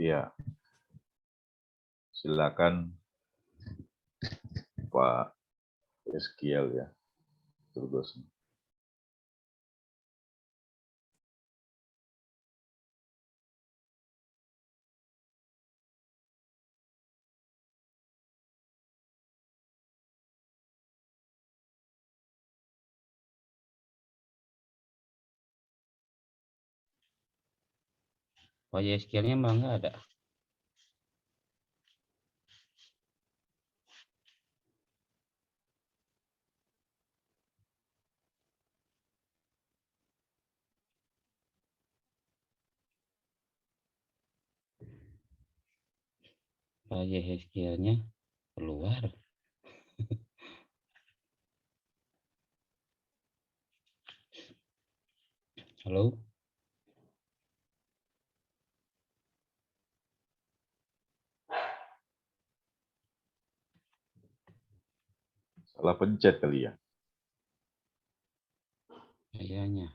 Iya. Silakan Pak Eskiel ya. Terus. Pak Yeskielnya malah nggak ada. Pak Yeskielnya keluar. Halo. Salah pencet kali ya. Kayaknya.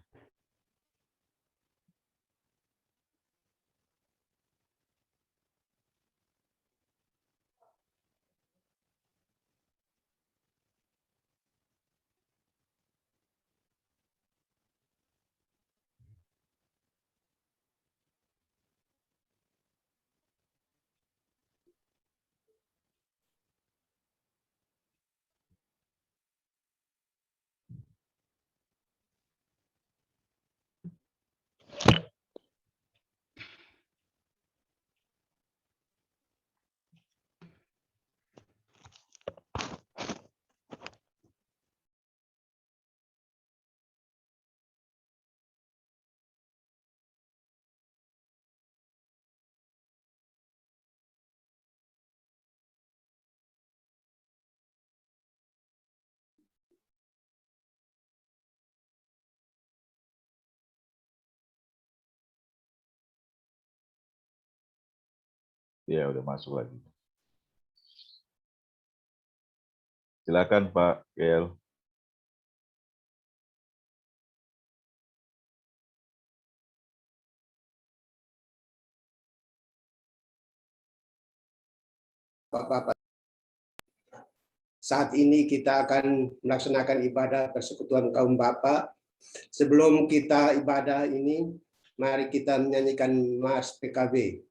Ya, udah masuk lagi. Silakan Pak Kel. Bapak-Bapak, saat ini kita akan melaksanakan ibadah persekutuan kaum Bapak. Sebelum kita ibadah ini, mari kita menyanyikan Mars PKB.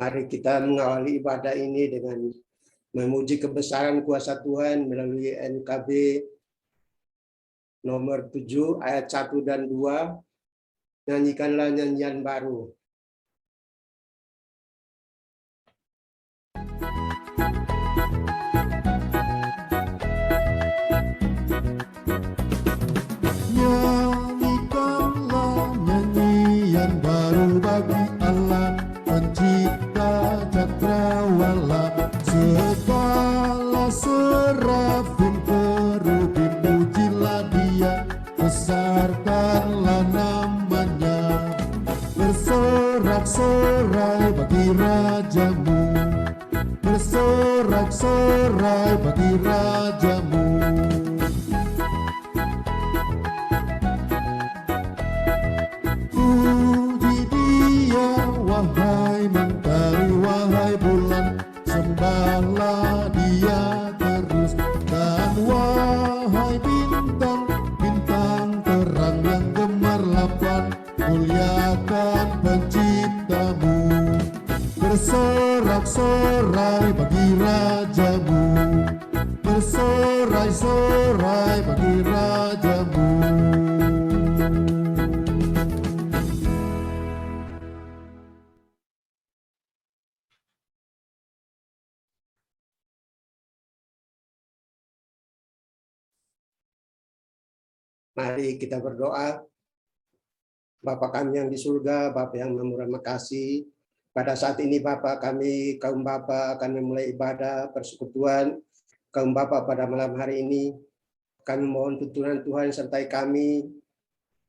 Mari kita mengawali ibadah ini dengan memuji kebesaran kuasa Tuhan melalui NKB nomor 7 ayat 1 dan 2. Nyanyikanlah nyanyian baru. Nyanyikanlah bersorak-sorai bagi rajamu, bersorak-sorai bagi rajamu. Puji Dia, wahai mentari, wahai bulan, sembahlah Dia terus. Dan wahai bintang, bintang terang yang gemerlapan, muliakan penciptamu. Bersorak-sorai bagi rajamu, bersorai-sorai bagi rajamu. Mari kita berdoa. Bapa kami yang di surga, Bapa yang memurah kasih, pada saat ini Bapa kami, kaum Bapa akan memulai ibadah persekutuan. Kaum Bapa pada malam hari ini, kami mohon tuntunan Tuhan sertai kami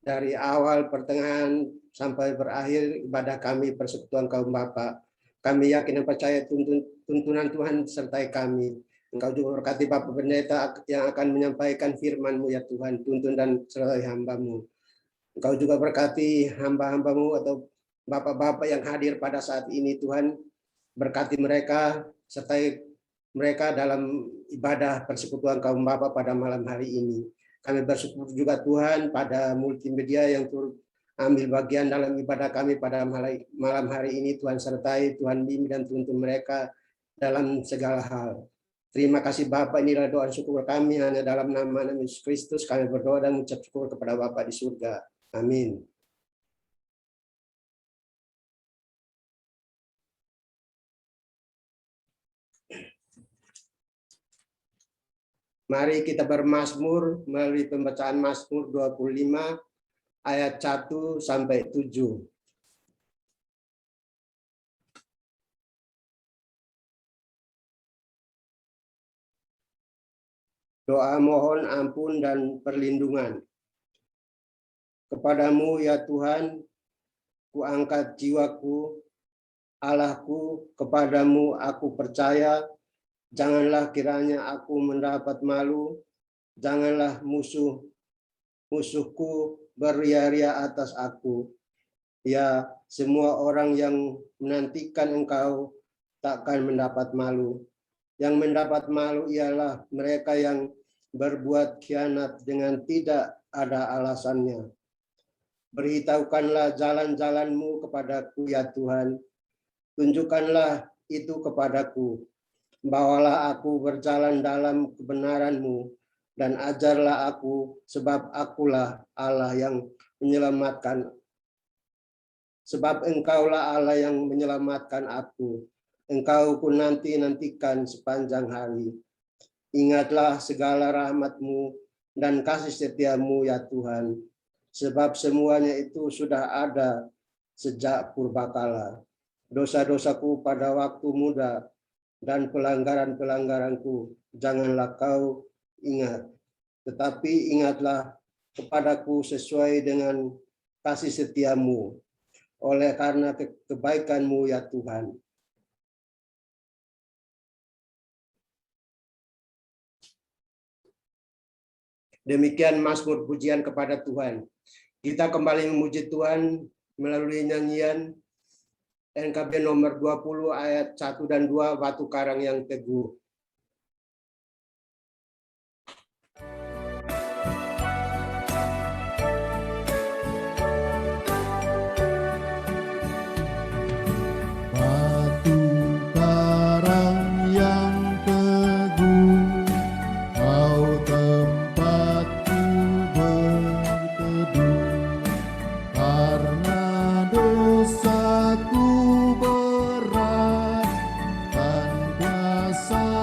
dari awal, pertengahan, sampai berakhir ibadah kami persekutuan kaum Bapa. Kami yakin dan percaya tuntunan Tuhan sertai kami. Engkau juga berkati Bapak Pendeta yang akan menyampaikan firman-Mu ya Tuhan, tuntun dan sertai hamba-Mu. Engkau juga berkati hamba-hamba-Mu atau Bapak-Bapak yang hadir pada saat ini Tuhan, berkati mereka, sertai mereka dalam ibadah persekutuan kaum Bapak pada malam hari ini. Kami bersyukur juga Tuhan pada multimedia yang turut ambil bagian dalam ibadah kami pada malam hari ini. Tuhan sertai, Tuhan bimbing dan tuntun mereka dalam segala hal. Terima kasih Bapak, inilah doa syukur kami, hanya dalam nama Yesus Kristus kami berdoa dan mengucap syukur kepada Bapa di surga. Amin. Mari kita bermazmur melalui pembacaan Mazmur 25 ayat 1 sampai 7. Doa mohon ampun dan perlindungan. Kepadamu ya Tuhan, kuangkat jiwaku, Allahku, kepadamu aku percaya. Janganlah kiranya aku mendapat malu, janganlah musuhku beria-ria atas aku. Ya, semua orang yang menantikan Engkau takkan mendapat malu. Yang mendapat malu ialah mereka yang berbuat khianat dengan tidak ada alasannya. Beritahukanlah jalan-jalan-Mu kepadaku ya Tuhan. Tunjukkanlah itu kepadaku. Bawalah aku berjalan dalam kebenaran-Mu dan ajarlah aku, sebab akulah Allah yang menyelamatkan. Sebab Engkaulah Allah yang menyelamatkan aku. Engkau ku nantikan sepanjang hari. Ingatlah segala rahmat-Mu dan kasih setia-Mu ya Tuhan. Sebab semuanya itu sudah ada sejak purbakala. Dosa-dosaku pada waktu muda dan pelanggaran-pelanggaranku janganlah Kau ingat. Tetapi ingatlah kepadaku sesuai dengan kasih setia-Mu. Oleh karena kebaikan-Mu ya Tuhan. Demikian mazmur pujian kepada Tuhan. Kita kembali memuji Tuhan melalui nyanyian NKB nomor 20 ayat 1 dan 2, Batu Karang yang Teguh. Batu karang yang teguh, Kau tempatku berteduh. Karena dosaku berat dan kuasa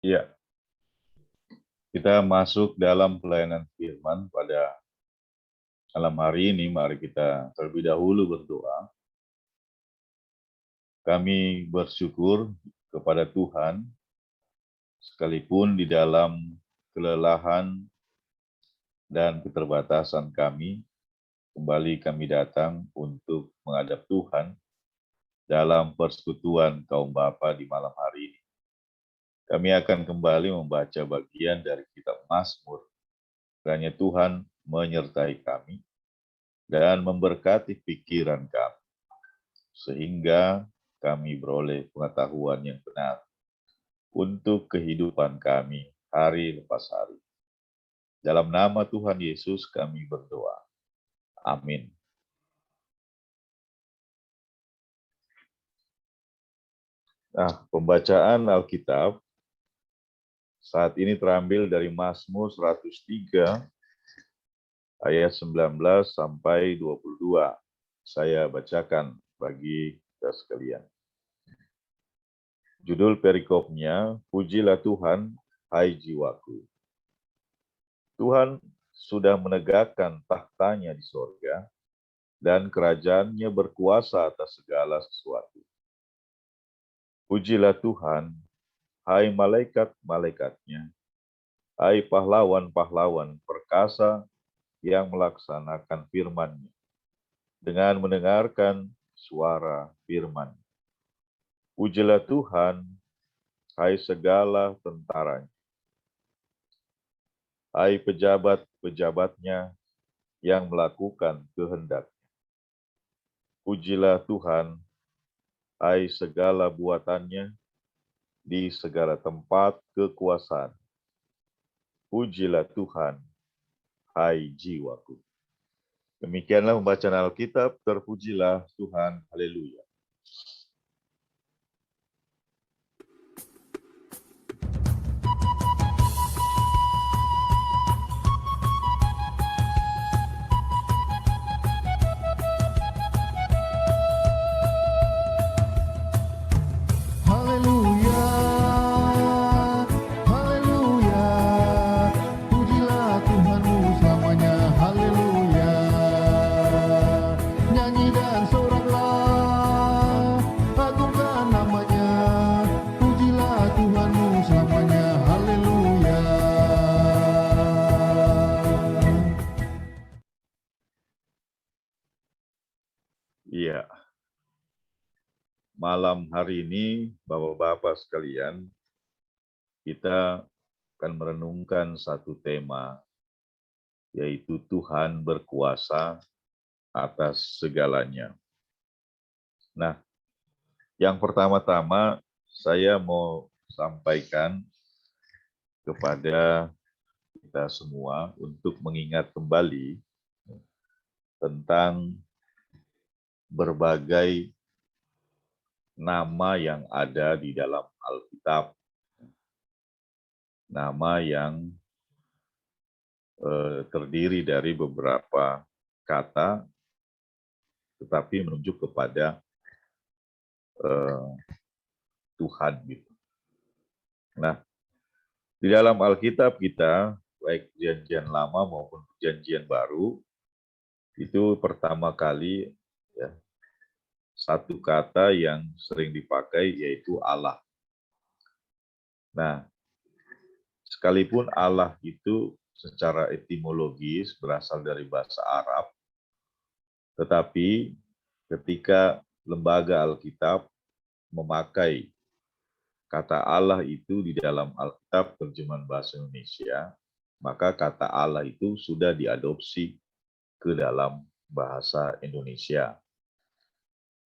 Ya, kita masuk dalam pelayanan firman pada malam hari ini. Mari kita terlebih dahulu berdoa. Kami bersyukur kepada Tuhan, sekalipun di dalam kelelahan dan keterbatasan kami, kembali kami datang untuk menghadap Tuhan dalam persekutuan kaum bapa di malam hari ini. Kami akan kembali membaca bagian dari kitab Mazmur. Kiranya Tuhan menyertai kami dan memberkati pikiran kami, sehingga kami beroleh pengetahuan yang benar untuk kehidupan kami hari lepas hari. Dalam nama Tuhan Yesus kami berdoa. Amin. Nah, pembacaan Alkitab saat ini terambil dari Mazmur 103 ayat 19 sampai 22. Saya bacakan bagi kita sekalian. Judul perikopnya, Pujilah Tuhan, hai jiwaku. Tuhan sudah menegakkan tahtanya di sorga, dan kerajaannya berkuasa atas segala sesuatu. Pujilah Tuhan, hai malaikat-malaikatnya, hai pahlawan-pahlawan perkasa yang melaksanakan firman-Nya, dengan mendengarkan suara firman. Pujilah Tuhan, hai segala tentaranya, hai pejabat-pejabatnya yang melakukan kehendak. Pujilah Tuhan, hai segala buatannya di segala tempat kekuasaan. Pujilah Tuhan, hai jiwaku. Demikianlah pembacaan Alkitab, terpujilah Tuhan, haleluya. Haleluya, haleluya, pujilah Tuhanmu selamanya, haleluya. Nyanyi dan soraklah, agungkan namanya, pujilah Tuhanmu selamanya, haleluya. Iya. Malam hari ini, Bapak-Bapak sekalian, kita akan merenungkan satu tema, yaitu Tuhan berkuasa atas segalanya. Nah, yang pertama-tama saya mau sampaikan kepada kita semua untuk mengingat kembali tentang berbagai nama yang ada di dalam Alkitab. Nama yang terdiri dari beberapa kata, tetapi menunjuk kepada Tuhan. Gitu. Nah, di dalam Alkitab kita, baik perjanjian lama maupun perjanjian baru, itu pertama kali ya, satu kata yang sering dipakai yaitu Allah. Nah, sekalipun Allah itu secara etimologis berasal dari bahasa Arab, tetapi ketika lembaga Alkitab memakai kata Allah itu di dalam Alkitab terjemahan bahasa Indonesia, maka kata Allah itu sudah diadopsi ke dalam bahasa Indonesia.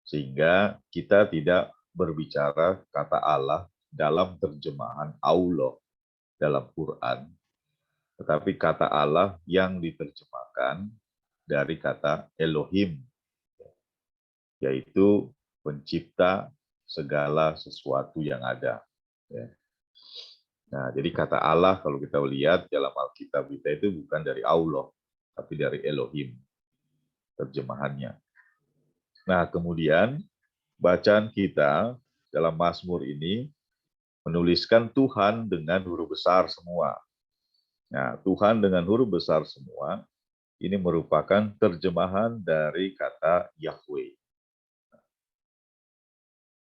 Sehingga kita tidak berbicara kata Allah dalam terjemahan Allah dalam Quran, tetapi kata Allah yang diterjemahkan dari kata Elohim, yaitu pencipta segala sesuatu yang ada. Nah, jadi kata Allah kalau kita lihat dalam Alkitab kita itu bukan dari Allah, tapi dari Elohim terjemahannya. Nah, kemudian bacaan kita dalam Mazmur ini menuliskan Tuhan dengan huruf besar semua. Nah, Tuhan dengan huruf besar semua ini merupakan terjemahan dari kata Yahweh,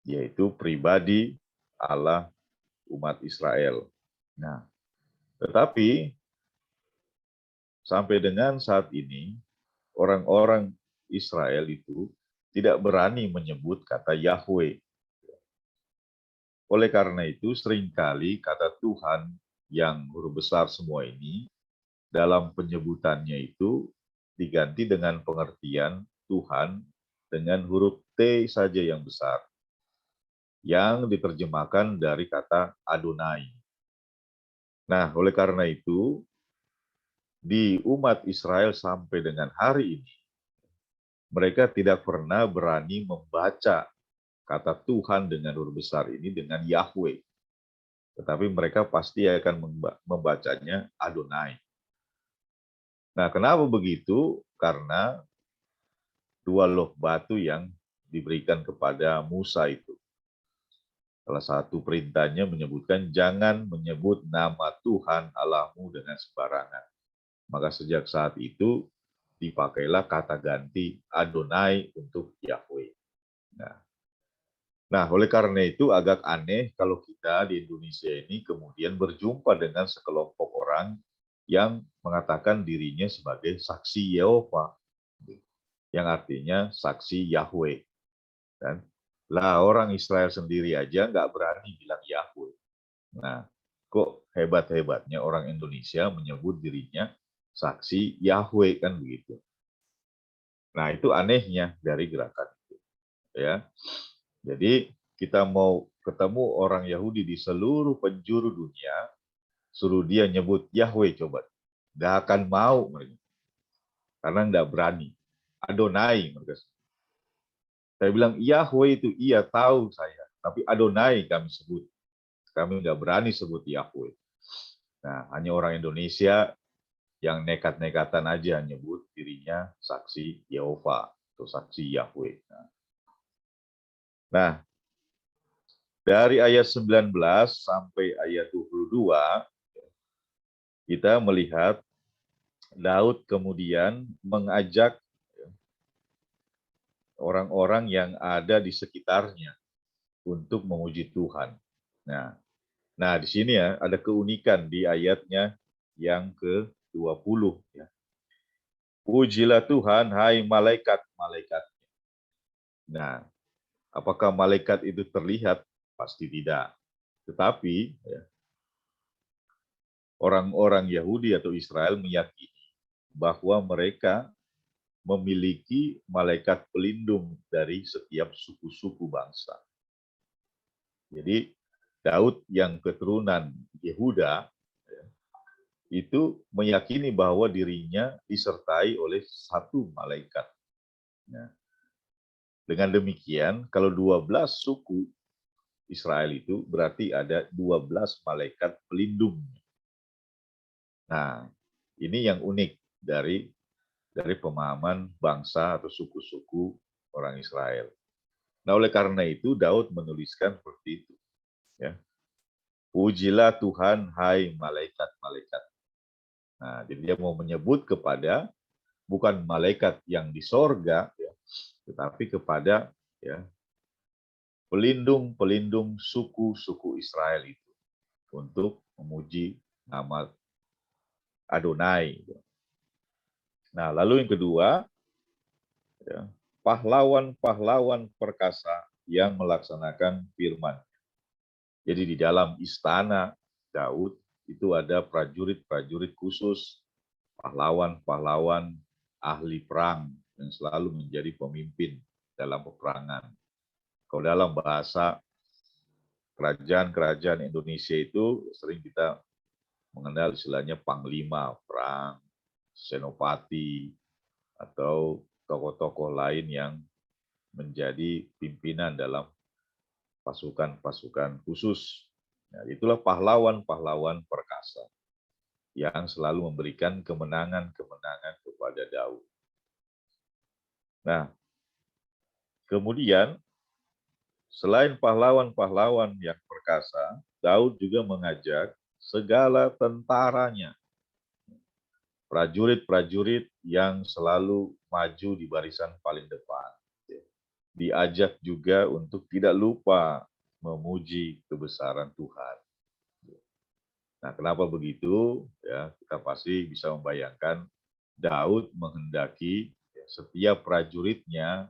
yaitu pribadi Allah umat Israel. Nah, tetapi sampai dengan saat ini, orang-orang Israel itu tidak berani menyebut kata Yahweh. Oleh karena itu, seringkali kata Tuhan yang huruf besar semua ini, dalam penyebutannya itu diganti dengan pengertian Tuhan dengan huruf T saja yang besar, yang diterjemahkan dari kata Adonai. Nah, oleh karena itu, di umat Israel sampai dengan hari ini, mereka tidak pernah berani membaca kata Tuhan dengan huruf besar ini dengan Yahweh. Tetapi mereka pasti akan membacanya Adonai. Nah, kenapa begitu? Karena dua loh batu yang diberikan kepada Musa itu. Salah satu perintahnya menyebutkan jangan menyebut nama Tuhan Allahmu dengan sembarangan. Maka sejak saat itu dipakailah kata ganti Adonai untuk Yahweh. Nah, oleh karena itu agak aneh kalau kita di Indonesia ini kemudian berjumpa dengan sekelompok orang yang mengatakan dirinya sebagai saksi Yehova, yang artinya saksi Yahweh. Dan lah orang Israel sendiri aja nggak berani bilang Yahweh. Nah, kok hebat-hebatnya orang Indonesia menyebut dirinya saksi Yahweh, kan begitu. Nah, itu anehnya dari gerakan itu. Ya. Jadi kita mau ketemu orang Yahudi di seluruh penjuru dunia, suruh dia nyebut Yahweh coba. Nggak akan mau mereka. Karena nggak berani. Adonai mereka. Saya bilang Yahweh itu iya tahu saya, tapi Adonai kami sebut. Kami nggak berani sebut Yahweh. Nah, hanya orang Indonesia yang nekat-nekatan aja nyebut dirinya saksi Yehova atau saksi Yahweh. Nah, dari ayat 19 sampai ayat 22, kita melihat Daud kemudian mengajak orang-orang yang ada di sekitarnya untuk memuji Tuhan. Nah, di sini ya ada keunikan di ayatnya yang ke-20. Ya. Pujilah Tuhan, hai malaikat-malaikatnya. Nah, apakah malaikat itu terlihat? Pasti tidak. Tetapi orang-orang Yahudi atau Israel meyakini bahwa mereka memiliki malaikat pelindung dari setiap suku-suku bangsa. Jadi Daud yang keturunan Yehuda itu meyakini bahwa dirinya disertai oleh satu malaikat. Dengan demikian, kalau 12 suku Israel itu berarti ada 12 malaikat pelindung. Nah, ini yang unik dari pemahaman bangsa atau suku-suku orang Israel. Nah, oleh karena itu Daud menuliskan seperti itu. Ya. Pujilah Tuhan, hai malaikat-malaikat. Nah, jadi dia mau menyebut kepada bukan malaikat yang di sorga, ya, tetapi kepada pelindung-pelindung suku-suku Israel itu untuk memuji nama Adonai. Nah, lalu yang kedua, pahlawan-pahlawan perkasa yang melaksanakan firman. Jadi di dalam istana Daud itu ada prajurit-prajurit khusus, pahlawan-pahlawan ahli perang yang selalu menjadi pemimpin dalam peperangan. Kalau dalam bahasa kerajaan-kerajaan Indonesia itu sering kita mengenal istilahnya panglima perang, senopati, atau tokoh-tokoh lain yang menjadi pimpinan dalam pasukan-pasukan khusus. Nah, itulah pahlawan-pahlawan perkasa yang selalu memberikan kemenangan-kemenangan kepada Daud. Nah, kemudian selain pahlawan-pahlawan yang perkasa perkasa, Daud juga mengajak segala tentaranya, prajurit-prajurit yang selalu maju di barisan paling depan. Diajak juga untuk tidak lupa memuji kebesaran Tuhan. Nah, kenapa begitu? Ya, kita pasti bisa membayangkan Daud menghendaki setiap prajuritnya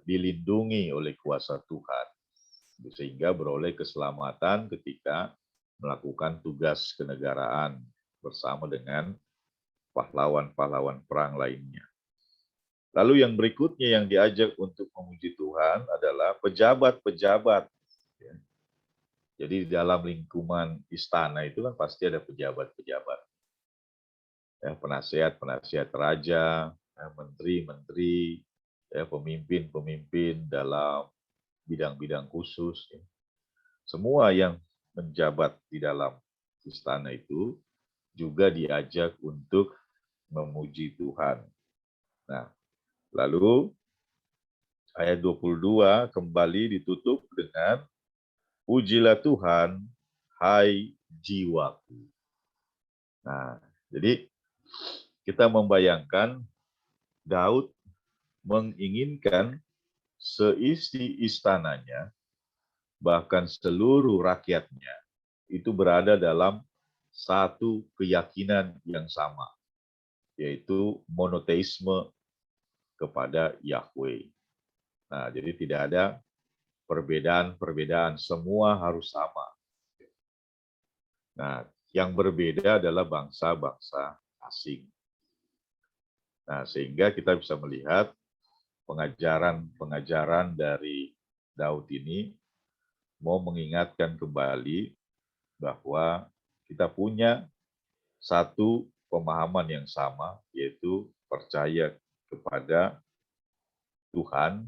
dilindungi oleh kuasa Tuhan, sehingga beroleh keselamatan ketika melakukan tugas kenegaraan bersama dengan pahlawan-pahlawan perang lainnya. Lalu yang berikutnya yang diajak untuk memuji Tuhan adalah pejabat-pejabat. Jadi di dalam lingkungan istana itu kan pasti ada pejabat-pejabat. Ya, penasihat-penasihat raja, menteri-menteri, ya, pemimpin-pemimpin dalam bidang-bidang khusus. Ya. Semua yang menjabat di dalam istana itu juga diajak untuk memuji Tuhan. Nah, lalu ayat 22 kembali ditutup dengan pujilah Tuhan, hai jiwaku. Nah, jadi kita membayangkan Daud menginginkan seisi istananya, bahkan seluruh rakyatnya, itu berada dalam satu keyakinan yang sama, yaitu monoteisme kepada Yahweh. Nah, jadi tidak ada perbedaan-perbedaan, semua harus sama. Nah, yang berbeda adalah bangsa-bangsa asing. Nah, sehingga kita bisa melihat pengajaran dari Daud ini mau mengingatkan kembali bahwa kita punya satu pemahaman yang sama, yaitu percaya kepada Tuhan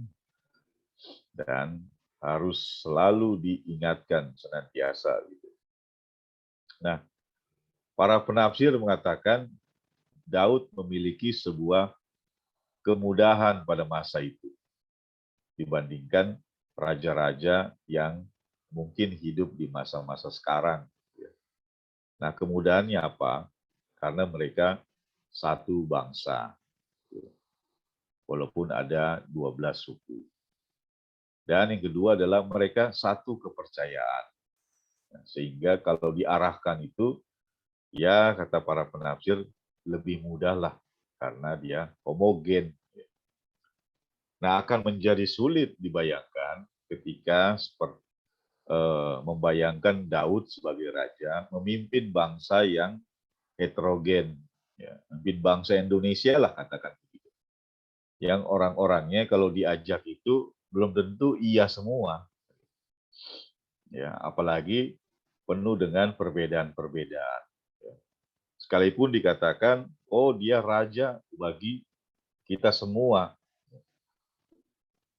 dan harus selalu diingatkan senantiasa. Nah, para penafsir mengatakan Daud memiliki sebuah kemudahan pada masa itu dibandingkan raja-raja yang mungkin hidup di masa-masa sekarang. Nah, kemudahannya apa? Karena mereka satu bangsa, walaupun ada 12 suku. Dan yang kedua adalah mereka satu kepercayaan. Sehingga kalau diarahkan itu, ya kata para penafsir, lebih mudah lah karena dia homogen. Nah, akan menjadi sulit dibayangkan ketika membayangkan Daud sebagai raja memimpin bangsa yang heterogen, ya, memimpin bangsa Indonesia lah katakan begitu. Yang orang-orangnya kalau diajak itu belum tentu iya semua. Ya, apalagi penuh dengan perbedaan-perbedaan. Sekalipun dikatakan, oh dia raja bagi kita semua.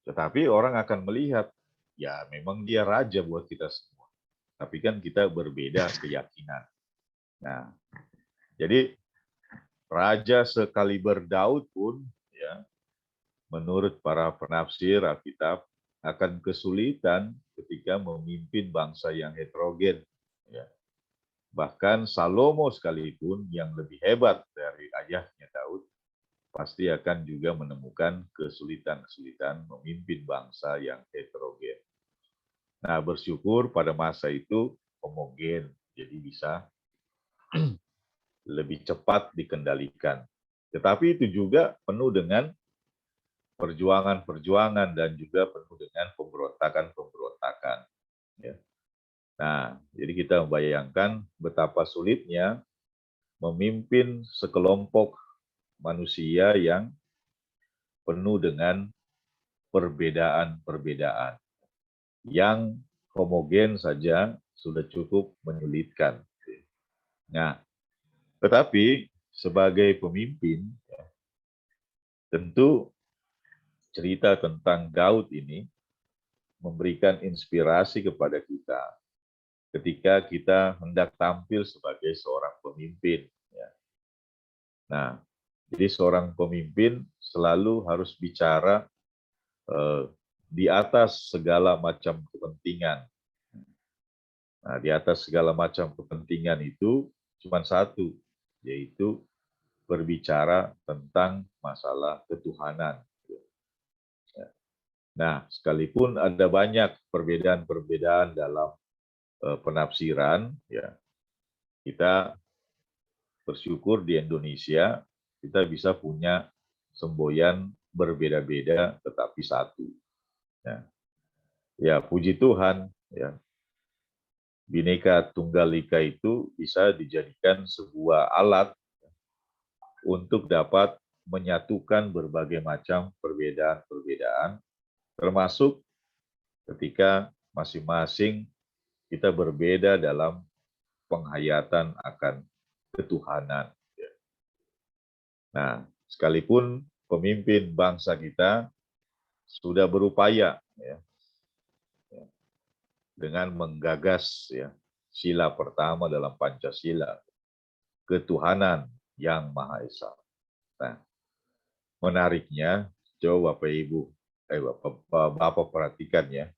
Tetapi orang akan melihat, ya memang dia raja buat kita semua. Tapi kan kita berbeda keyakinan. Nah, jadi raja sekaliber Daud pun, ya, menurut para penafsir Alkitab, akan kesulitan ketika memimpin bangsa yang heterogen. Ya. Bahkan Salomo sekalipun yang lebih hebat dari ayahnya Daud, pasti akan juga menemukan kesulitan-kesulitan memimpin bangsa yang heterogen. Nah, bersyukur pada masa itu homogen, jadi bisa lebih cepat dikendalikan. Tetapi itu juga penuh dengan perjuangan-perjuangan dan juga penuh dengan pemberontakan-pemberontakan. Ya. Nah, jadi kita membayangkan betapa sulitnya memimpin sekelompok manusia yang penuh dengan perbedaan-perbedaan. Yang homogen saja sudah cukup menyulitkan. Nah, tetapi sebagai pemimpin, tentu cerita tentang Daud ini memberikan inspirasi kepada kita ketika kita hendak tampil sebagai seorang pemimpin. Nah, jadi seorang pemimpin selalu harus bicara di atas segala macam kepentingan. Nah, di atas segala macam kepentingan itu cuma satu, yaitu berbicara tentang masalah ketuhanan. Nah, sekalipun ada banyak perbedaan-perbedaan dalam penafsiran, ya, kita bersyukur di Indonesia kita bisa punya semboyan berbeda-beda tetapi satu. Ya, puji Tuhan, ya, Bhinneka Tunggal Ika itu bisa dijadikan sebuah alat untuk dapat menyatukan berbagai macam perbedaan-perbedaan, termasuk ketika masing-masing kita berbeda dalam penghayatan akan ketuhanan. Nah, sekalipun pemimpin bangsa kita sudah berupaya, ya, dengan menggagas, ya, sila pertama dalam Pancasila, ketuhanan yang Maha Esa. Nah, menariknya, coba Bapak Ibu, Bapak perhatikan ya,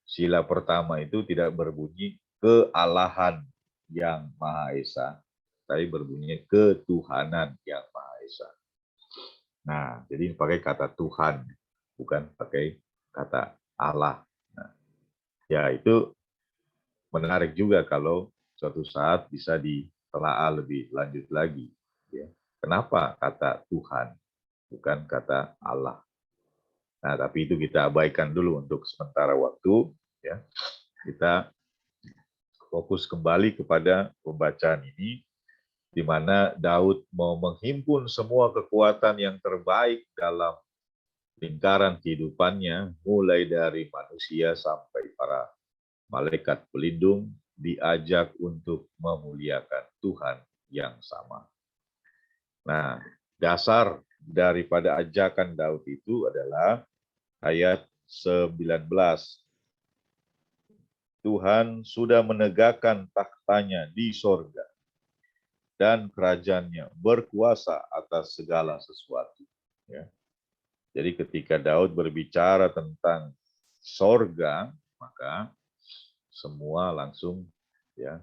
sila pertama itu tidak berbunyi kealahan yang Maha Esa, tapi berbunyi ketuhanan yang Maha Esa. Nah, jadi pakai kata Tuhan, bukan pakai kata Allah. Nah, ya itu menarik juga kalau suatu saat bisa ditelaah lebih lanjut lagi. Ya. Kenapa kata Tuhan, bukan kata Allah? Nah, tapi itu kita abaikan dulu untuk sementara waktu. Ya. Kita fokus kembali kepada pembacaan ini, di mana Daud mau menghimpun semua kekuatan yang terbaik dalam lingkaran kehidupannya, mulai dari manusia sampai para malaikat pelindung, diajak untuk memuliakan Tuhan yang sama. Nah, dasar daripada ajakan Daud itu adalah ayat 19. Tuhan sudah menegakkan taktanya di sorga, dan kerajaannya berkuasa atas segala sesuatu. Ya. Jadi ketika Daud berbicara tentang sorga, maka semua langsung, ya,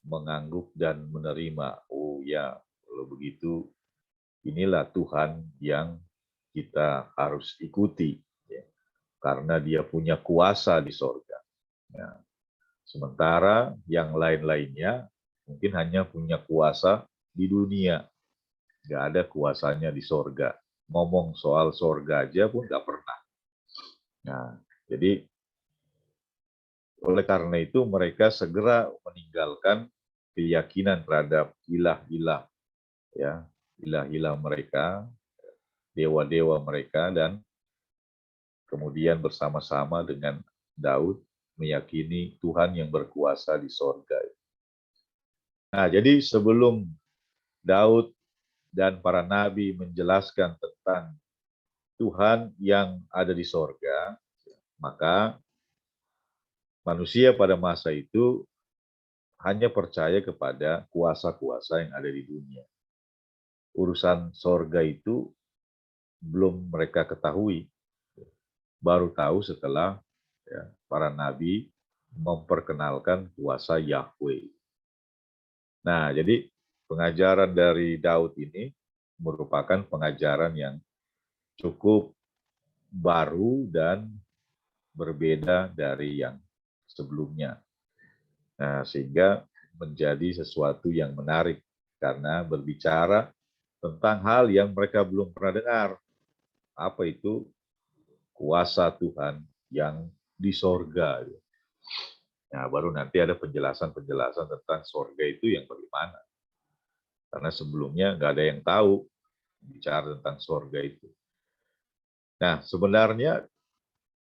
mengangguk dan menerima. Oh ya, kalau begitu inilah Tuhan yang kita harus ikuti, ya, karena Dia punya kuasa di sorga. Ya. Sementara yang lain-lainnya mungkin hanya punya kuasa di dunia, nggak ada kuasanya di sorga. Ngomong soal sorga aja pun nggak pernah. Nah, jadi oleh karena itu mereka segera meninggalkan keyakinan terhadap ilah-ilah, ya, ilah-ilah mereka, dewa-dewa mereka, dan kemudian bersama-sama dengan Daud meyakini Tuhan yang berkuasa di sorga. Nah, jadi sebelum Daud dan para nabi menjelaskan tentang Tuhan yang ada di sorga, maka manusia pada masa itu hanya percaya kepada kuasa-kuasa yang ada di dunia. Urusan sorga itu belum mereka ketahui. Baru tahu setelah, ya, para nabi memperkenalkan kuasa Yahweh. Nah, jadi pengajaran dari Daud ini merupakan pengajaran yang cukup baru dan berbeda dari yang sebelumnya. Nah, sehingga menjadi sesuatu yang menarik karena berbicara tentang hal yang mereka belum pernah dengar. Apa itu kuasa Tuhan yang di sorga? Nah, baru nanti ada penjelasan-penjelasan tentang sorga itu yang bagaimana. Karena sebelumnya nggak ada yang tahu bicara tentang sorga itu. Nah, sebenarnya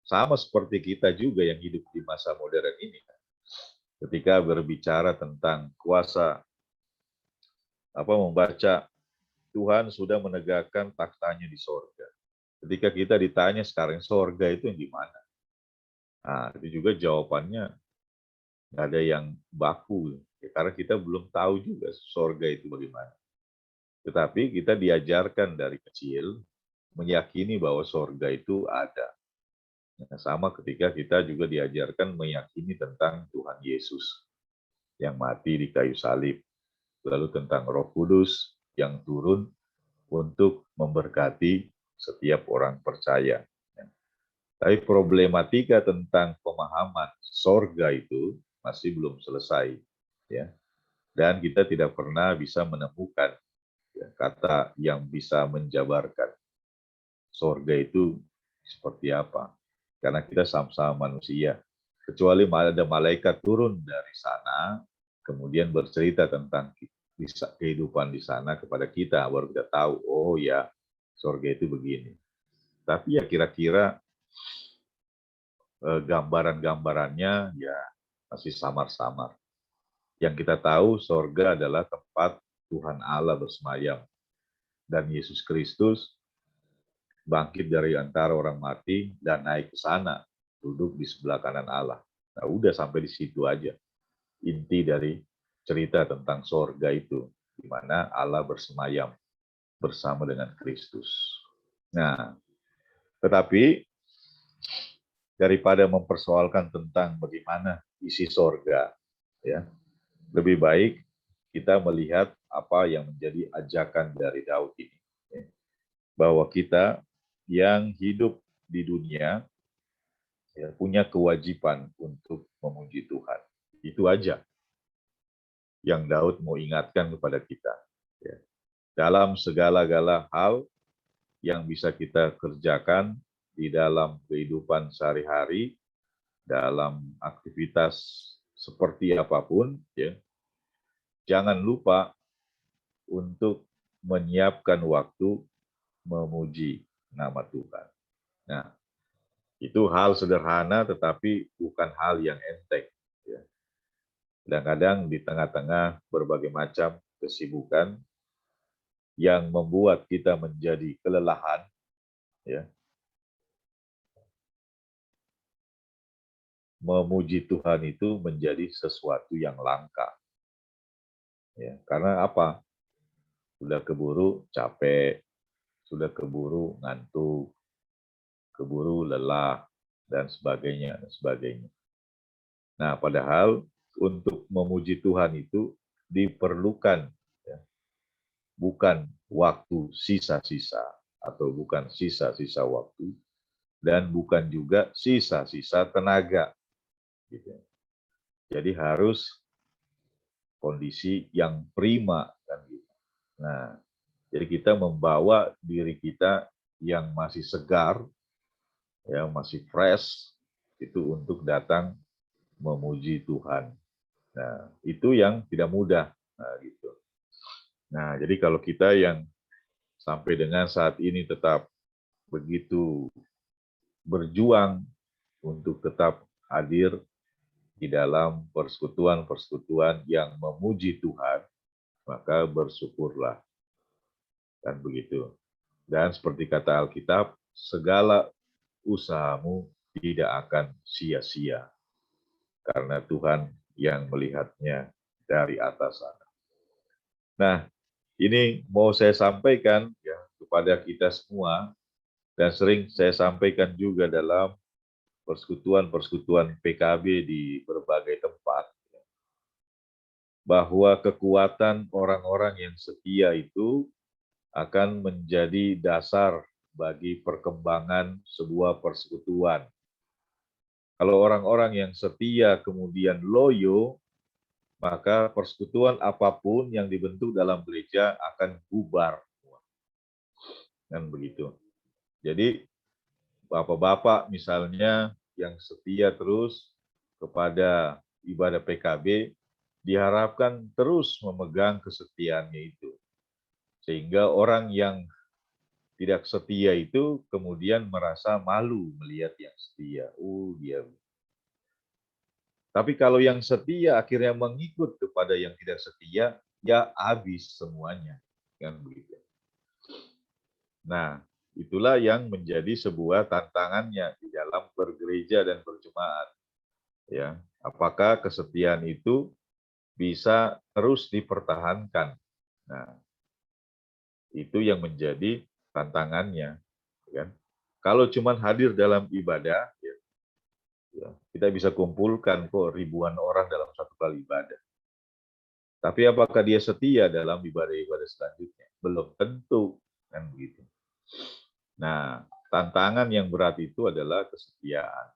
sama seperti kita juga yang hidup di masa modern ini. Ketika berbicara tentang kuasa, membaca Tuhan sudah menegakkan taktanya di sorga. Ketika kita ditanya sekarang sorga itu yang di mana? Nah, itu juga jawabannya nggak ada yang baku. Ya, karena kita belum tahu juga sorga itu bagaimana. Tetapi kita diajarkan dari kecil meyakini bahwa sorga itu ada. Nah, sama ketika kita juga diajarkan meyakini tentang Tuhan Yesus yang mati di kayu salib, lalu tentang Roh Kudus yang turun untuk memberkati setiap orang percaya. Tapi problematika tentang pemahaman sorga itu masih belum selesai, ya. Dan kita tidak pernah bisa menemukan kata yang bisa menjabarkan sorga itu seperti apa. Karena kita sama-sama manusia. Kecuali ada malaikat turun dari sana, kemudian bercerita tentang kehidupan di sana kepada kita, baru kita tahu, oh ya, sorga itu begini. Tapi ya kira-kira gambaran-gambarannya ya masih samar-samar. Yang kita tahu sorga adalah tempat Tuhan Allah bersemayam. Dan Yesus Kristus bangkit dari antara orang mati dan naik ke sana, duduk di sebelah kanan Allah. Nah, udah sampai di situ aja. Inti dari cerita tentang sorga itu, di mana Allah bersemayam bersama dengan Kristus. Nah, tetapi daripada mempersoalkan tentang bagaimana isi sorga, ya, lebih baik kita melihat apa yang menjadi ajakan dari Daud ini. Bahwa kita yang hidup di dunia ya, punya kewajiban untuk memuji Tuhan. Itu aja yang Daud mau ingatkan kepada kita. Ya. Dalam segala-gala hal yang bisa kita kerjakan di dalam kehidupan sehari-hari, dalam aktivitas seperti apapun, ya, jangan lupa untuk menyiapkan waktu memuji nama Tuhan. Nah, itu hal sederhana tetapi bukan hal yang enteng. Ya. Kadang-kadang di tengah-tengah berbagai macam kesibukan yang membuat kita menjadi kelelahan, ya, memuji Tuhan itu menjadi sesuatu yang langka. Ya, karena apa? Sudah keburu capek, sudah keburu ngantuk, keburu lelah, dan sebagainya, dan sebagainya. Nah, padahal untuk memuji Tuhan itu diperlukan, ya, bukan waktu sisa-sisa, atau bukan sisa-sisa waktu, dan bukan juga sisa-sisa tenaga. Gitu. Jadi harus kondisi yang prima. Kan gitu. Nah, jadi kita membawa diri kita yang masih segar, ya masih fresh, itu untuk datang memuji Tuhan. Nah, itu yang tidak mudah. Nah, gitu. Nah, jadi kalau kita yang sampai dengan saat ini tetap begitu berjuang untuk tetap hadir di dalam persekutuan-persekutuan yang memuji Tuhan, maka bersyukurlah. Dan begitu. Dan seperti kata Alkitab, segala usahamu tidak akan sia-sia. Karena Tuhan yang melihatnya dari atas sana. Nah, ini mau saya sampaikan ya kepada kita semua, dan sering saya sampaikan juga dalam persekutuan-persekutuan PKB di berbagai tempat, bahwa kekuatan orang-orang yang setia itu akan menjadi dasar bagi perkembangan sebuah persekutuan. Kalau orang-orang yang setia kemudian loyo, maka persekutuan apapun yang dibentuk dalam gereja akan bubar. Dan begitu. Jadi bapak-bapak misalnya yang setia terus kepada ibadah PKB, diharapkan terus memegang kesetiaannya itu. Sehingga orang yang tidak setia itu kemudian merasa malu melihat yang setia. Dia. Tapi kalau yang setia akhirnya mengikut kepada yang tidak setia, ya habis semuanya. Kan begitu. Nah, itulah yang menjadi sebuah tantangannya di dalam bergereja dan berjemaat. Ya, apakah kesetiaan itu bisa terus dipertahankan? Nah, itu yang menjadi tantangannya. Kan? Kalau cuma hadir dalam ibadah, ya, Ya, kita bisa kumpulkan kok ribuan orang dalam satu kali ibadah. Tapi apakah dia setia dalam ibadah-ibadah selanjutnya? Belum tentu, kan begitu. Nah, tantangan yang berat itu adalah kesetiaan.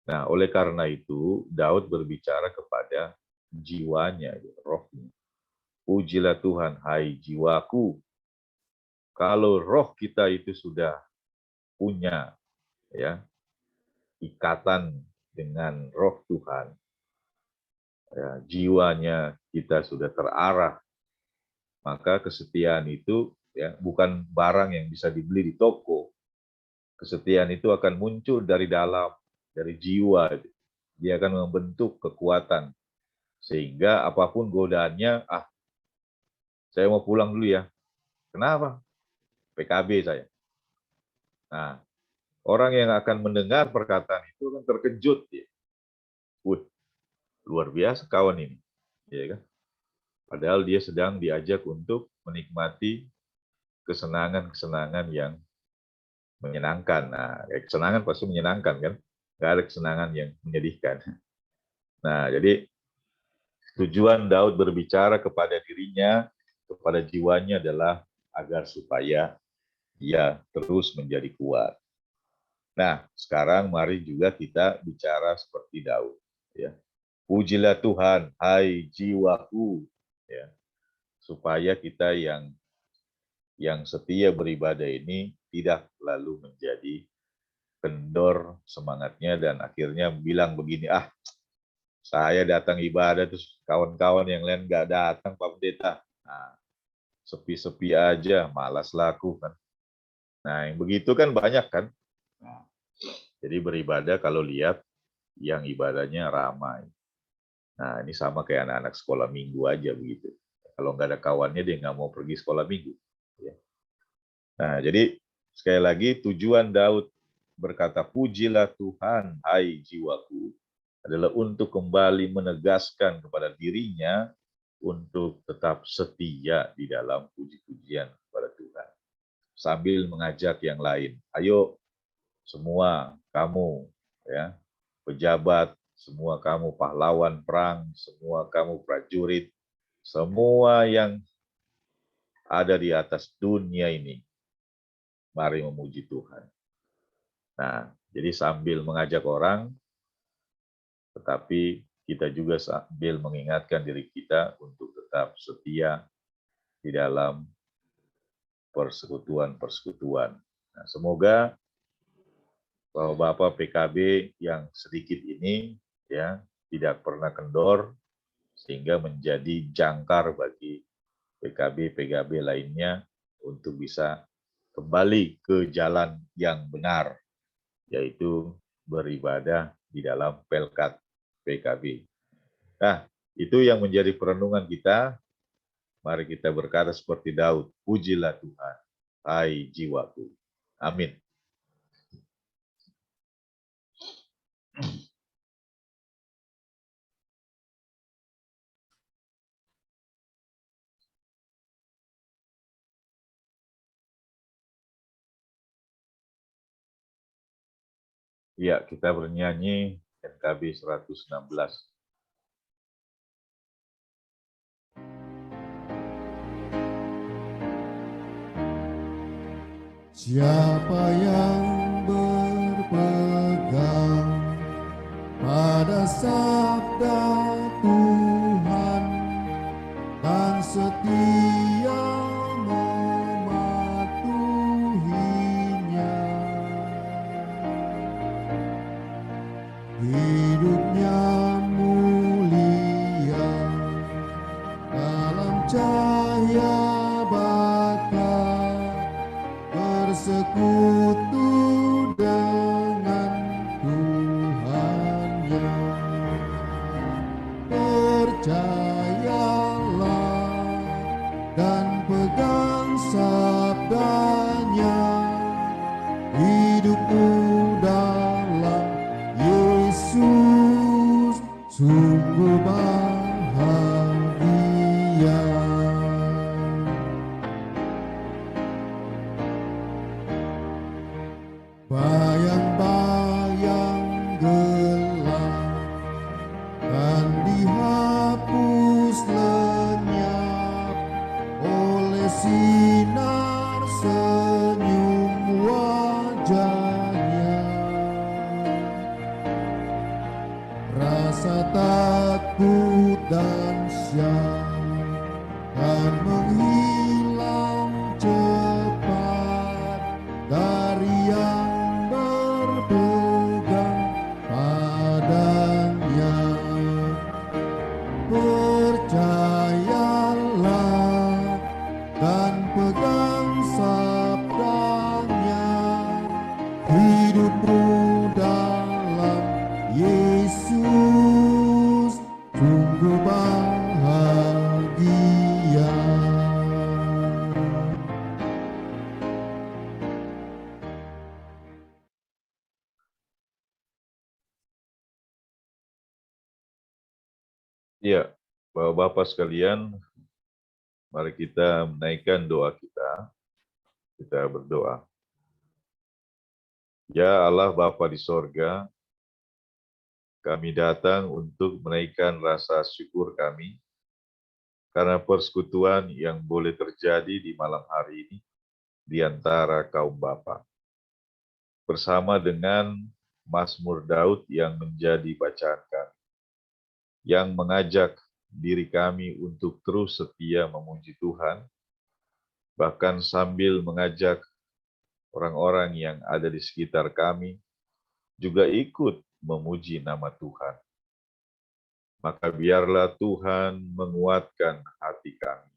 Nah, oleh karena itu, Daud berbicara kepada jiwanya, rohnya. Pujilah Tuhan, hai jiwaku. Kalau roh kita itu sudah punya ya ikatan dengan roh Tuhan, ya, jiwanya kita sudah terarah, maka kesetiaan itu ya bukan barang yang bisa dibeli di toko. Kesetiaan itu akan muncul dari dalam, dari jiwa. Dia akan membentuk kekuatan sehingga apapun godaannya, saya mau pulang dulu ya. Kenapa? PKB saya. Nah, orang yang akan mendengar perkataan itu kan terkejut ya. Luar biasa kawan ini, ya kan? Padahal dia sedang diajak untuk menikmati kesenangan-kesenangan yang menyenangkan. Nah, kesenangan pasti menyenangkan kan? Nggak ada kesenangan yang menyedihkan. Nah, jadi tujuan Daud berbicara kepada dirinya, kepada jiwanya adalah agar supaya ia terus menjadi kuat. Nah, sekarang mari juga kita bicara seperti Daud. Ya. Pujilah Tuhan, hai jiwaku, ya, supaya kita yang setia beribadah ini tidak lalu menjadi kendor semangatnya dan akhirnya bilang begini, saya datang ibadah terus kawan-kawan yang lain nggak datang Pak Pendeta. Nah, sepi-sepi aja, malas laku kan. Nah, yang begitu kan banyak kan. Nah, jadi beribadah kalau lihat yang ibadahnya ramai. Nah, ini sama kayak anak-anak sekolah minggu aja begitu. Kalau nggak ada kawannya, dia nggak mau pergi sekolah minggu. Nah, jadi sekali lagi tujuan Daud berkata, pujilah Tuhan, hai jiwaku, adalah untuk kembali menegaskan kepada dirinya untuk tetap setia di dalam puji-pujian kepada Tuhan. Sambil mengajak yang lain, ayo semua kamu, ya, pejabat, semua kamu pahlawan perang, semua kamu prajurit, semua yang ada di atas dunia ini, mari memuji Tuhan. Nah, jadi sambil mengajak orang, tetapi kita juga sambil mengingatkan diri kita untuk tetap setia di dalam persekutuan-persekutuan. Nah, semoga Bapak PKB yang sedikit ini ya tidak pernah kendor sehingga menjadi jangkar bagi PKB lainnya untuk bisa kembali ke jalan yang benar, yaitu beribadah di dalam Pelkat PKB. Nah, itu yang menjadi perenungan kita. Mari kita berkata seperti Daud, pujilah Tuhan, hai jiwaku. Amin. Ya, kita bernyanyi NKB 116. Siapa yang berpegang pada sabda Tuhan dan setia mematuhinya, hidupnya mulia dalam cahaya bakat, bersekutu dengan Tuhannya. Percayalah dan pegang sabdanya, hidupmu dalam Yesus sungguh bahagia. Bayang-bayang rasa takut dan syak kan menghilang cepat dari yang berpegang padanya. Percayalah dan pegang sabdanya, hidupmu dalam Yesus sungguh bahagia. Ya, Bapak-Bapak sekalian, mari kita menaikkan doa kita. Kita berdoa. Ya Allah Bapa di sorga, kami datang untuk menaikkan rasa syukur kami karena persekutuan yang boleh terjadi di malam hari ini di antara kaum Bapa. Bersama dengan Mazmur Daud yang menjadi bacaan kami, yang mengajak diri kami untuk terus setia memuji Tuhan, bahkan sambil mengajak orang-orang yang ada di sekitar kami juga ikut memuji nama Tuhan. Maka biarlah Tuhan menguatkan hati kami,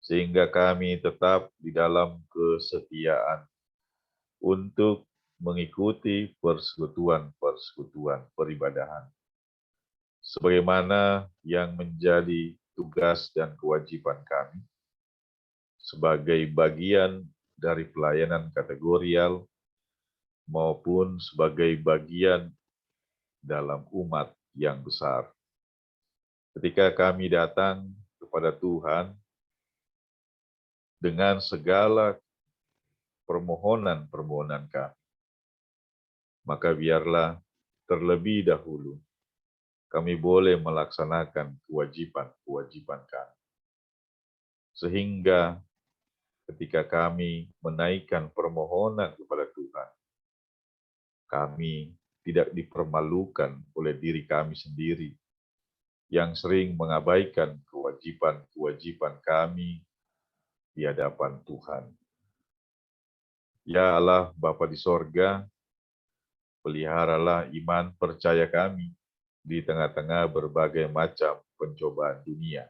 sehingga kami tetap di dalam kesetiaan untuk mengikuti persekutuan-persekutuan peribadahan, sebagaimana yang menjadi tugas dan kewajiban kami sebagai bagian dari pelayanan kategorial maupun sebagai bagian dalam umat yang besar. Ketika kami datang kepada Tuhan dengan segala permohonan-permohonan kami, maka biarlah terlebih dahulu kami boleh melaksanakan kewajiban-kewajiban kami. Sehingga ketika kami menaikkan permohonan kepada Tuhan, kami tidak dipermalukan oleh diri kami sendiri yang sering mengabaikan kewajiban-kewajiban kami di hadapan Tuhan. Ya Allah Bapa di sorga, peliharalah iman percaya kami di tengah-tengah berbagai macam pencobaan dunia,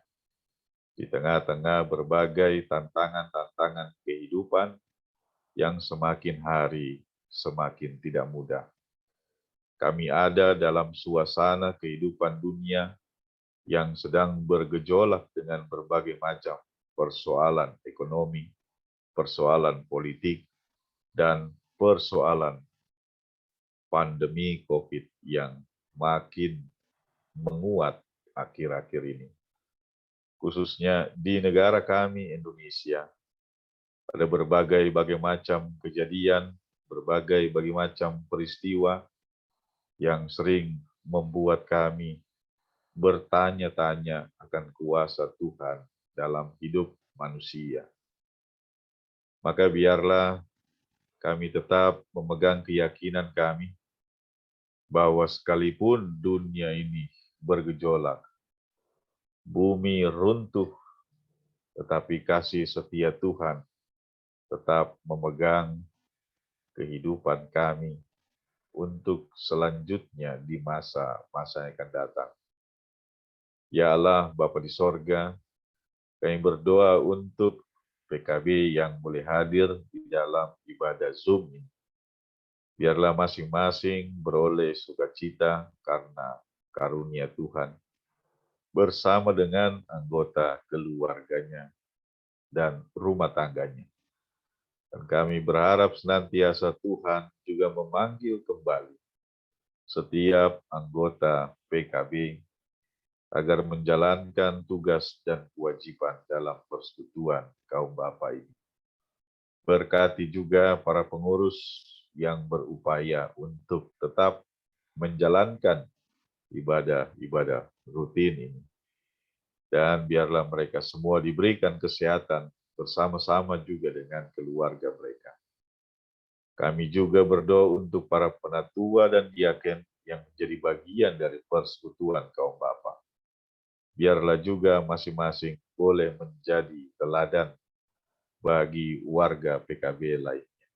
di tengah-tengah berbagai tantangan-tantangan kehidupan yang semakin hari semakin tidak mudah. Kami ada dalam suasana kehidupan dunia yang sedang bergejolak dengan berbagai macam persoalan ekonomi, persoalan politik, dan persoalan pandemi COVID yang makin menguat akhir-akhir ini. Khususnya di negara kami, Indonesia, ada berbagai macam kejadian, berbagai macam peristiwa yang sering membuat kami bertanya-tanya akan kuasa Tuhan dalam hidup manusia. Maka biarlah kami tetap memegang keyakinan kami bahwa sekalipun dunia ini bergejolak, bumi runtuh, tetapi kasih setia Tuhan tetap memegang kehidupan kami untuk selanjutnya di masa-masa yang akan datang. Ya Allah, Bapa di sorga, kami berdoa untuk PKB yang boleh hadir di dalam ibadah Zoom ini. Biarlah masing-masing beroleh sukacita karena karunia Tuhan, bersama dengan anggota keluarganya dan rumah tangganya. Dan kami berharap senantiasa Tuhan juga memanggil kembali setiap anggota PKB agar menjalankan tugas dan kewajiban dalam persekutuan kaum Bapa ini. Berkati juga para pengurus yang berupaya untuk tetap menjalankan ibadah-ibadah rutin ini. Dan biarlah mereka semua diberikan kesehatan bersama-sama juga dengan keluarga mereka. Kami juga berdoa untuk para penatua dan diaken yang menjadi bagian dari persekutuan kaum bapa. Biarlah juga masing-masing boleh menjadi teladan bagi warga PKB lainnya.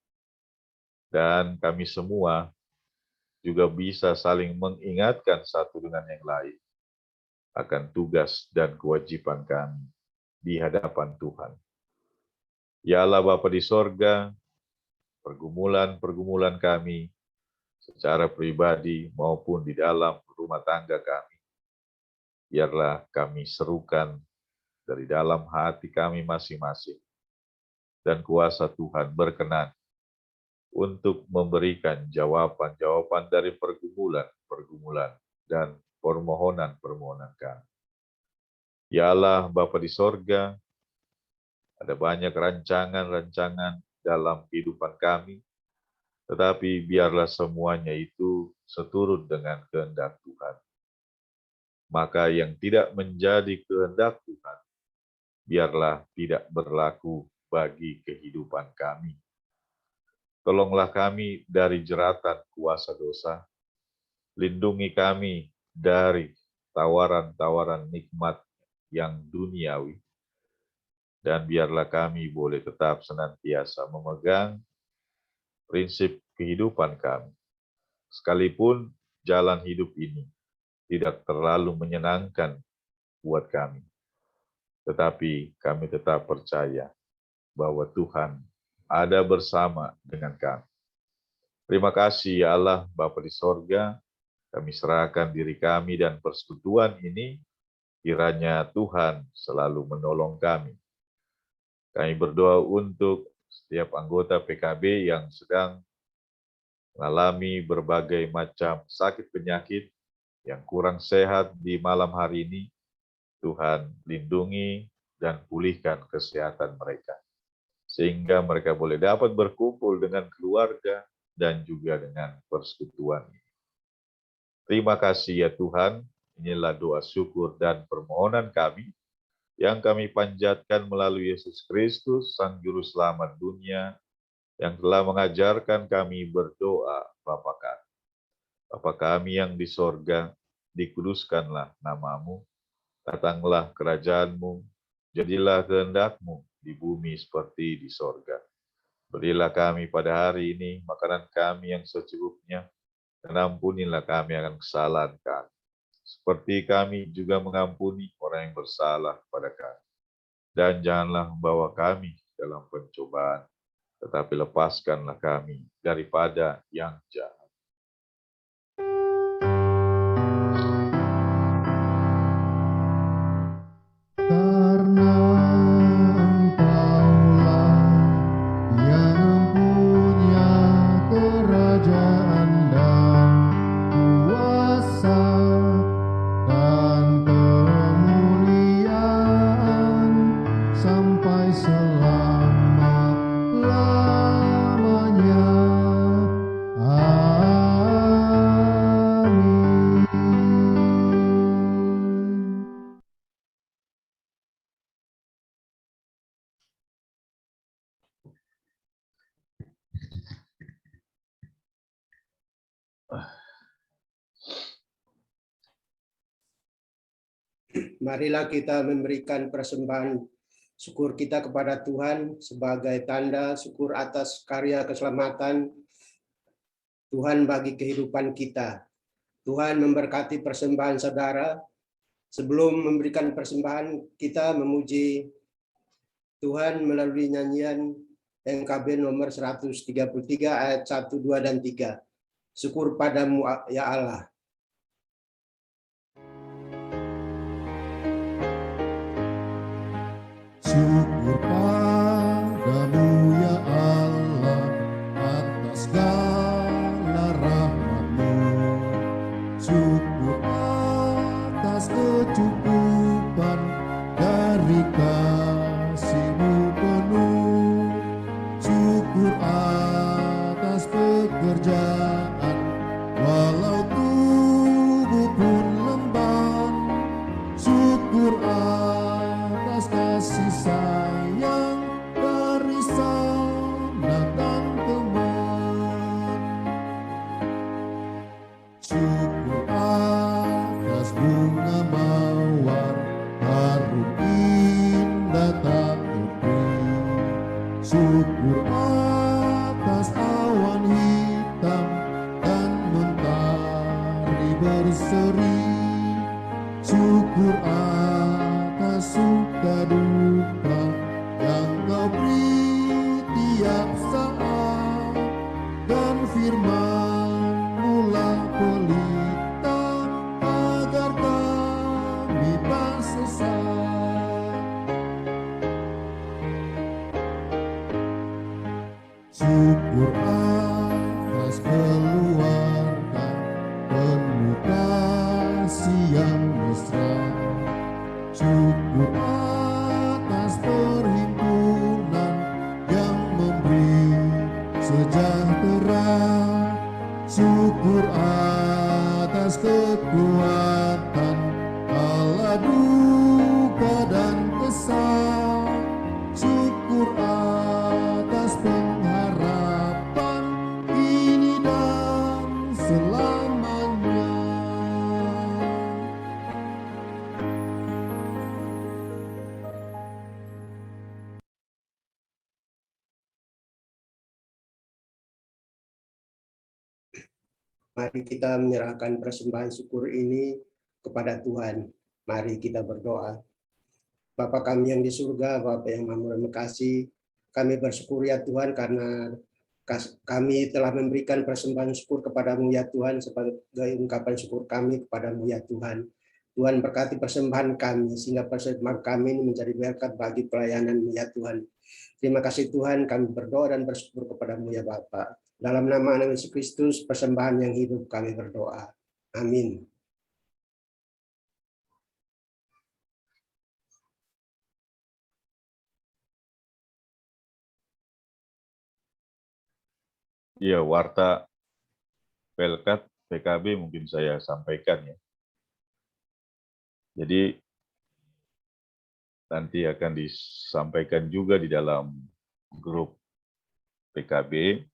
Dan kami semua juga bisa saling mengingatkan satu dengan yang lain akan tugas dan kewajiban kami di hadapan Tuhan. Ya Allah Bapa di sorga, pergumulan-pergumulan kami secara pribadi maupun di dalam rumah tangga kami, biarlah kami serukan dari dalam hati kami masing-masing, dan kuasa Tuhan berkenan untuk memberikan jawaban-jawaban dari pergumulan-pergumulan dan permohonan-permohonan kami. Ya Allah Bapa di sorga, ada banyak rancangan-rancangan dalam kehidupan kami, tetapi biarlah semuanya itu seturut dengan kehendak Tuhan. Maka yang tidak menjadi kehendak Tuhan, biarlah tidak berlaku bagi kehidupan kami. Tolonglah kami dari jeratan kuasa dosa, lindungi kami dari tawaran-tawaran nikmat yang duniawi, dan biarlah kami boleh tetap senantiasa memegang prinsip kehidupan kami. Sekalipun jalan hidup ini tidak terlalu menyenangkan buat kami, tetapi kami tetap percaya bahwa Tuhan ada bersama dengan kami. Terima kasih ya Allah Bapa di sorga, kami serahkan diri kami dan persekutuan ini, kiranya Tuhan selalu menolong kami. Kami berdoa untuk setiap anggota PKB yang sedang mengalami berbagai macam sakit penyakit, yang kurang sehat di malam hari ini. Tuhan lindungi dan pulihkan kesehatan mereka, sehingga mereka boleh dapat berkumpul dengan keluarga dan juga dengan persekutuan ini. Terima kasih ya Tuhan, inilah doa syukur dan permohonan kami, yang kami panjatkan melalui Yesus Kristus, Sang Juru Selamat dunia, yang telah mengajarkan kami berdoa Bapa kami. Bapa kami yang di sorga, dikuduskanlah namamu, datanglah kerajaanmu, jadilah kehendak-Mu di bumi seperti di sorga. Berilah kami pada hari ini makanan kami yang secukupnya, dan ampunilah kami akan kesalahan kami, seperti kami juga mengampuni orang yang bersalah kepada kami. Dan janganlah membawa kami dalam pencobaan, tetapi lepaskanlah kami daripada yang jahat. Karena Engkaulah yang punya kerajaan dan kuasa dan kemuliaan sampai selama-lamanya. Amin. Marilah kita memberikan persembahan syukur kita kepada Tuhan sebagai tanda syukur atas karya keselamatan Tuhan bagi kehidupan kita. Tuhan memberkati persembahan saudara. Sebelum memberikan persembahan, kita memuji Tuhan melalui nyanyian NKB nomor 133 ayat 1, 2, dan 3. Syukur padamu ya Allah. Syukur padamu ya Allah atas segala rahmat-Mu. Syukur atas kecukupan dari kasih-Mu penuh. Syukur atas pekerjaan walau tubuh pun lemah. Syukur atas kasih sayang dari sana dan teman. Syukur syukur atas suka duka yang kau beri tiap saat, dan firman-Mu lah pelita agar kami tak sesat. Syukur atas keluarga penuh kasih yang mesra, syukur atas perhimpunan yang memberi sejahtera, syukur atas kekuatan kala duka dan kesal, syukur atas pengharapan kini dan selamanya. Mari kita menyerahkan persembahan syukur ini kepada Tuhan. Mari kita berdoa. Bapa kami yang di surga, Bapa yang Maha Kasih, kami bersyukur ya Tuhan karena kami telah memberikan persembahan syukur kepadamu ya Tuhan sebagai ungkapan syukur kami kepadamu ya Tuhan. Tuhan berkati persembahan kami sehingga persembahan kami ini menjadi berkat bagi pelayanan ya Tuhan. Terima kasih Tuhan, kami berdoa dan bersyukur kepadamu ya Bapa. Dalam nama Anak Yesus Kristus, persembahan yang hidup kami berdoa. Amin. Ya, warta Pelkat PKB mungkin saya sampaikan ya. Jadi nanti akan disampaikan juga di dalam grup PKB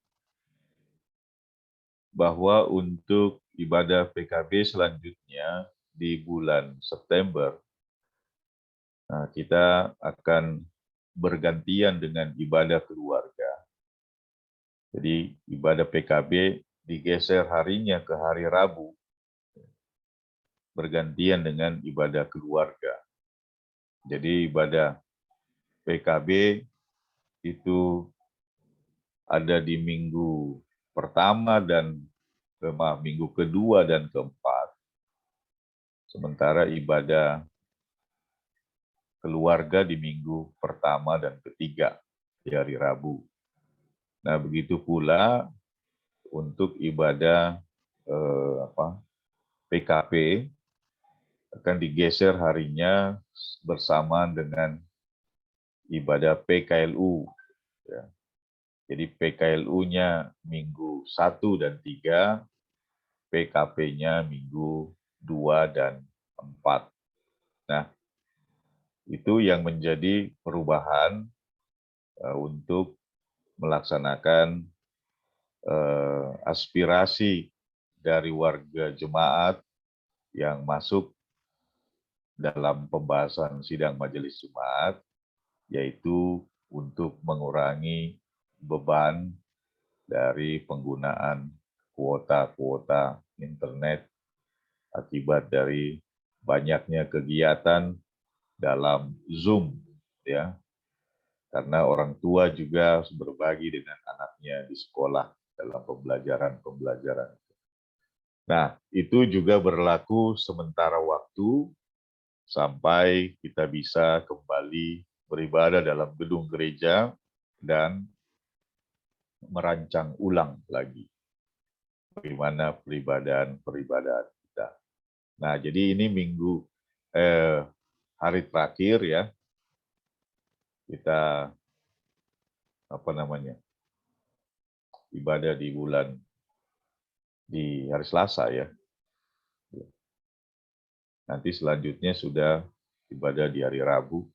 bahwa untuk ibadah PKB selanjutnya di bulan September, nah, kita akan bergantian dengan ibadah keluarga. Jadi ibadah PKB digeser harinya ke hari Rabu, bergantian dengan ibadah keluarga. Jadi ibadah PKB itu ada di minggu pertama dan minggu kedua dan keempat. Sementara ibadah keluarga di minggu pertama dan ketiga di hari Rabu. Nah, begitu pula untuk ibadah PKP akan digeser harinya bersamaan dengan ibadah PKLU. Ya. Jadi PKLU-nya minggu 1 dan 3, PKP-nya minggu 2 dan 4. Nah, itu yang menjadi perubahan untuk melaksanakan aspirasi dari warga jemaat yang masuk dalam pembahasan sidang Majelis Jumat, yaitu untuk mengurangi beban dari penggunaan kuota-kuota internet akibat dari banyaknya kegiatan dalam Zoom, ya, karena orang tua juga berbagi dengan anaknya di sekolah dalam pembelajaran. Nah, itu juga berlaku sementara waktu sampai kita bisa kembali beribadah dalam gedung gereja dan merancang ulang lagi bagaimana peribadahan kita. Nah, jadi ini hari terakhir ya, kita ibadah di hari Selasa ya. Nanti selanjutnya sudah ibadah di hari Rabu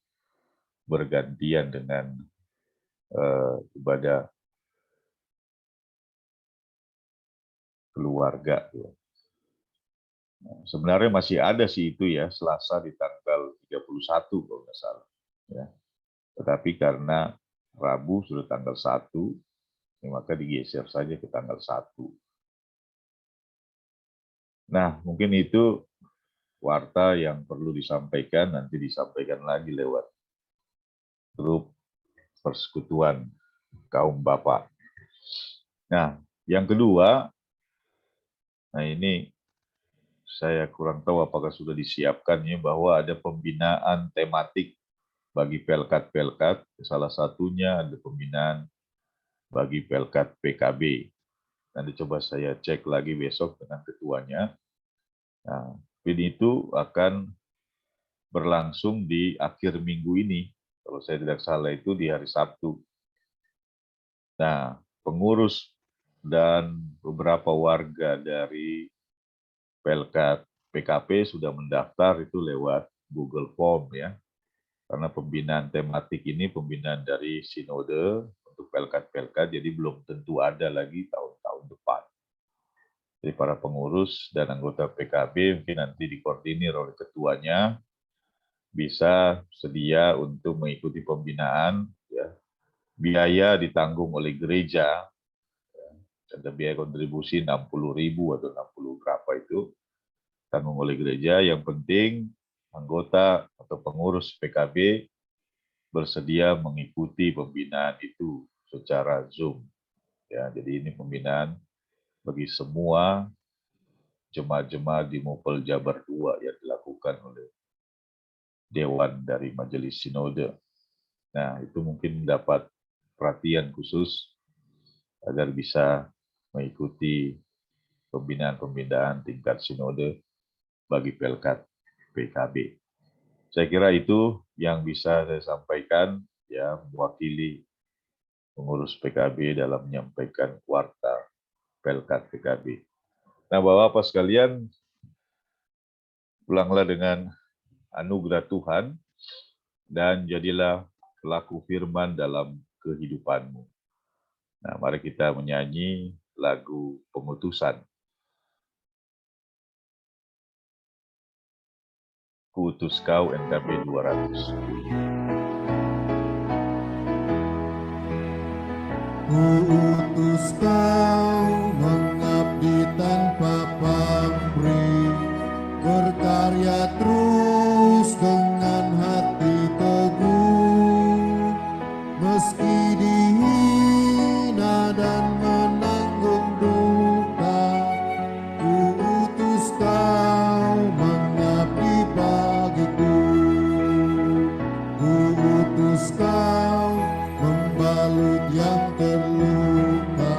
bergantian dengan ibadah keluarga. Nah, sebenarnya masih ada sih itu ya, Selasa di tanggal 31 kalau nggak salah. Ya. Tetapi karena Rabu sudah tanggal 1, ya maka digeser saja ke tanggal 1. Nah, mungkin itu warta yang perlu disampaikan, nanti disampaikan lagi lewat grup persekutuan kaum Bapak. Nah, yang kedua, nah ini saya kurang tahu apakah sudah disiapkan ya, bahwa ada pembinaan tematik bagi pelkat-pelkat. Salah satunya ada pembinaan bagi pelkat PKB. Nanti coba saya cek lagi besok dengan ketuanya. Nah, ini itu akan berlangsung di akhir minggu ini. Kalau saya tidak salah itu di hari Sabtu. Nah, pengurus dan beberapa warga dari pelkat PKP sudah mendaftar itu lewat Google Form ya. Karena pembinaan tematik ini pembinaan dari sinode untuk pelkat-pelkat, jadi belum tentu ada lagi tahun-tahun depan. Jadi para pengurus dan anggota PKB mungkin nanti dikoordinir oleh ketuanya, bisa sedia untuk mengikuti pembinaan, ya. Biaya ditanggung oleh gereja, ya. Ada biaya kontribusi 60.000 atau 60 berapa itu, tanggung oleh gereja. Yang penting anggota atau pengurus PKB bersedia mengikuti pembinaan itu secara Zoom. Ya, jadi ini pembinaan bagi semua jemaat-jemaat di Mupel Jabar II yang dilakukan oleh Dewan dari Majelis Sinode. Nah, itu mungkin mendapat perhatian khusus agar bisa mengikuti pembinaan-pembinaan tingkat sinode bagi pelkat PKB. Saya kira itu yang bisa saya sampaikan, ya, mewakili pengurus PKB dalam menyampaikan warta pelkat PKB. Nah, Bapak-Bapak sekalian, pulanglah dengan anugerah Tuhan dan jadilah pelaku firman dalam kehidupanmu. Nah, mari kita menyanyi lagu pengutusan. Kuutus kau NKB 200. Kuutus kau mengabdi tanpa pamrih, berkarya terus dengan hati teguh, meski dihina dan menanggung duka. Kuutus kau mengabdi bagiku, kuutus kau membalut yang terluka,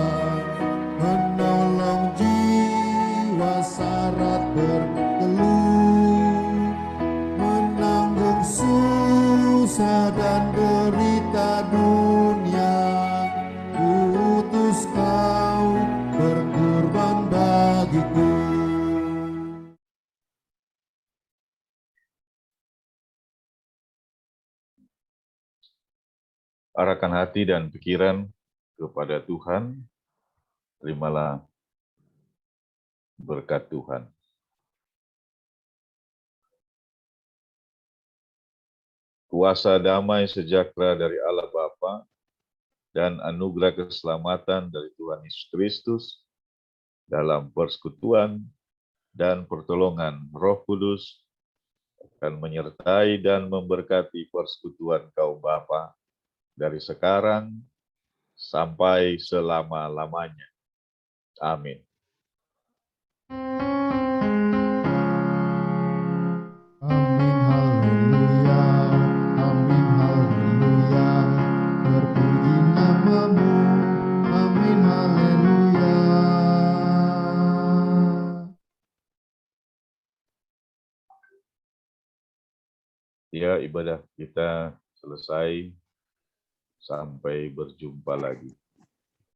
menolong jiwa syarat berkeluh, menanggung susah dan derita dunia. Kuutus kau berkorban bagiku. Arahkan hati dan pikiran kepada Tuhan, terimalah berkat Tuhan. Kuasa damai sejahtera dari Allah Bapa dan anugerah keselamatan dari Tuhan Yesus Kristus dalam persekutuan dan pertolongan Roh Kudus akan menyertai dan memberkati persekutuan kaum Bapa dari sekarang sampai selama-lamanya. Amin. Amin, haleluya, amin, haleluya, terpuji namamu, amin, haleluya. Ya, ibadah kita selesai. Sampai berjumpa lagi.